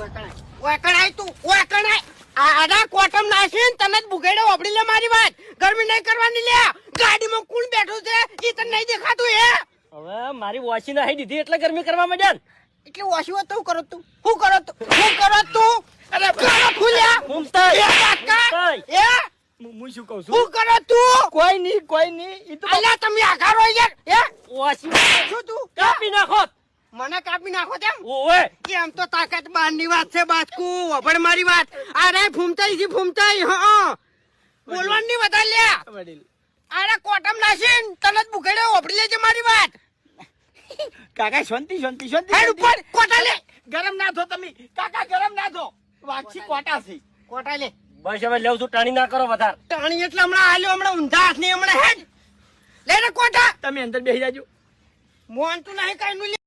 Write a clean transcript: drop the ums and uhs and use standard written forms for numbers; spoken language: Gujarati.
ઓકણાય તું ઓકણાય આડા કોટમ નાખીને તને જ બુગેડો ઓબડી લે મારી વાત ગરમી નહીં કરવાની લે ગાડીમાં કોણ બેઠું છે એ તને નહીં દેખાતું હે હવે મારી વોશી નાહી દીધી એટલે ગરમી કરવા માંડ્યા એટલે વોશી હોય તો હું કરો તું અરે કરો ફૂલ્યા મુમતાઈ એ કાકા એ હું શું કહું હું કરો તું કોઈ નહીં ઈ તો અલ્યા તમે આઘા રો યાર એ વોશી શું તું કાપી નાખો મને કાપી નાખો તેમ ઓએ એમ તો તાકાત બહારની વાત છે બાસ્કુ વભળ મારી વાત અરે ફૂમતાઈ હા બોલવાની વધારે લ્યા વડીલ અરે કોટમ નાખીને તને જ બુગેડો ઓબડી લેજે મારી વાત કાકા શાંતિ હેડ ઉપર કોટા લે ગરમ ના થો તમે કાકા ગરમ ના થો વાક્ષી કોટા છે કોટા લે બસ હવે લેવ છું ટાણી ના કરો વધારે ટાણી એટલે હમણાં આલ્યો હમણાં ઊંધા હાથ ની હમણાં હેડ લે રે કોટા તમે અંદર બેસી જાજો મોન તું નહીં કઈ નું